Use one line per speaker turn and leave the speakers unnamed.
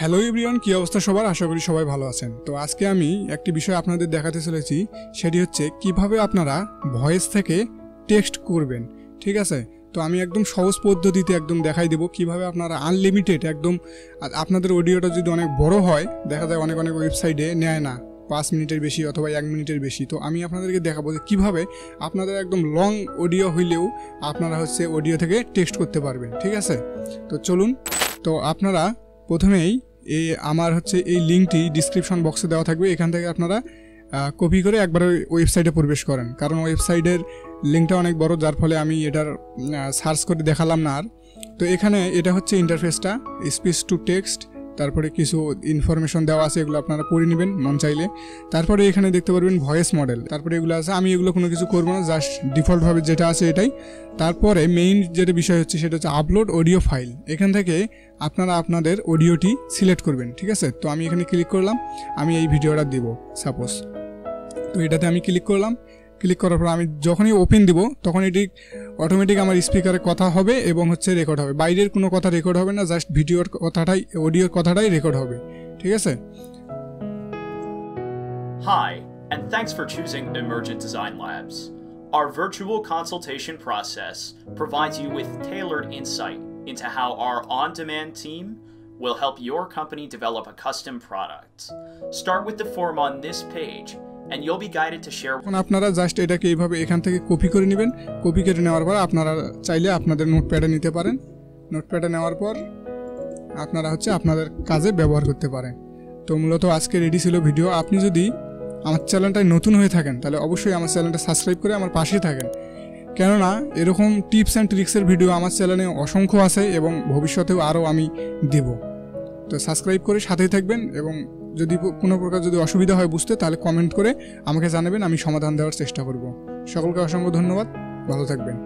Hello everyone, কি অবস্থা সবার? আশা করি সবাই ভালো আছেন। তো আজকে আমি একটি বিষয় আপনাদের দেখাতে চলেছি, সেটি হচ্ছে কিভাবে আপনারা ভয়েস থেকে টেক্সট করবেন। ঠিক আছে, তো আমি একদম সহজ পদ্ধতিতে একদম দেখাই দেবো কিভাবে আপনারা আনলিমিটেড একদম, আপনাদের অডিওটা যদি অনেক বড় হয়, দেখা যায় অনেক ওয়েবসাইটে নেয় না 5 মিনিটের বেশি অথবা 1 মিনিটের বেশি। তো আমি আপনাদেরকে দেখাবো যে কীভাবে আপনাদের একদম লং অডিও হইলেও আপনারা হচ্ছে অডিও থেকে টেক্সট করতে পারবেন। ঠিক আছে, তো চলুন। তো আপনারা প্রথমেই আমার হচ্ছে এই লিঙ্কটি ডিসক্রিপশন বক্সে দেওয়া থাকবে, এখান থেকে আপনারা কপি করে একবার ওয়েবসাইটে প্রবেশ করেন, কারণ ওয়েবসাইটের লিঙ্কটা অনেক বড়, যার ফলে আমি এটার সার্চ করে দেখালাম না আর। তো এখানে এটা হচ্ছে ইন্টারফেসটা, স্পিচ টু টেক্সট, তারপরে কিছু ইনফরমেশন দেওয়া আছে, এগুলো আপনারা পড়ে নেবেন মন চাইলে। তারপরে এখানে দেখতে পারবেন ভয়েস মডেল, তারপরে এগুলো আছে। আমি এগুলো কোনো কিছু করবো না, জাস্ট ডিফল্টভাবে যেটা আছে এটাই। তারপরে মেইন যেটা বিষয় হচ্ছে সেটা হচ্ছে আপলোড অডিও ফাইল। এখান থেকে আপনারা আপনাদের অডিওটি সিলেক্ট করবেন। ঠিক আছে, তো আমি এখানে ক্লিক করলাম, আমি এই ভিডিওটা দিব সাপোজ। তো এটাতে আমি ক্লিক করলাম, ক্লিক করার পর আমি যখনই ওপেন দিব তখন এটি অটোমেটিক আমার স্পিকারে কথা হবে এবং হচ্ছে রেকর্ড হবে। বাইরের কোনো কথা রেকর্ড হবে না, জাস্ট ভিডিওর কথাটাই, অডিওর কথাটাই রেকর্ড হবে। ঠিক আছে।
Hi, and thanks for choosing Emergent Design Labs. Our virtual consultation process provides you with tailored insight into how our on-demand team will help your company develop a custom product. Start with the form on this page, and you'll be guided to share.
এখন আপনারা just এটাকে এইভাবে এখান থেকে copy করে নেবেন। Copy করে নেওয়ার পর আপনারা চাইলে আপনাদের নোটপ্যাডে নিতে পারেন। নোটপ্যাডে নেওয়ার পর আপনারা হচ্ছে আপনাদের কাজে ব্যবহার করতে পারেন। তো মূলত আজকে রেডি ছিল ভিডিও। আপনি যদি আমার চ্যানেলটায় নতুন হয়ে থাকেন তাহলে অবশ্যই আমার চ্যানেলটা সাবস্ক্রাইব করে আমার পাশেই থাকেন, কেননা এরকম টিপস অ্যান্ড ট্রিক্সের ভিডিও আমার চ্যানেলে অসংখ্য আছে এবং ভবিষ্যতেও আরও আমি দেব। তো সাবস্ক্রাইব করে সাথেই থাকবেন, এবং যদি কোনো প্রকার যদি অসুবিধা হয় বুঝতে, তাহলে কমেন্ট করে আমাকে জানাবেন, আমি সমাধান দেওয়ার চেষ্টা করব। সকলকে অসংখ্য ধন্যবাদ, ভালো থাকবেন।